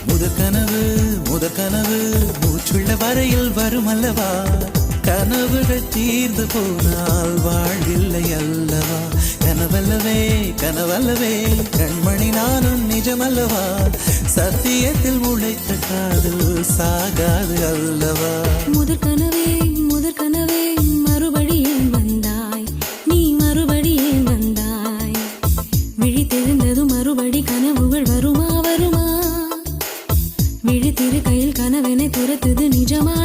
முதற்கனவு மூச்சுள்ள வரையில் வரும் அல்லவா கனவுகள் தீர்ந்து போனால் வாழ்வில்லை அல்லவா கனவல்லவே கண்மணி நானும் நிஜமல்லவா சத்தியத்தில் உழைத்த காதல் சாகாது அல்லவா முதற்கனவே மறுபடியும் வந்தாய் நீ மறுபடியும் வந்தாய் விழித்தெழுந்ததும் மறுபடி கனவுகள் வருமா விழித்திரு கையில் கனவெனை துரத்துது நிஜமா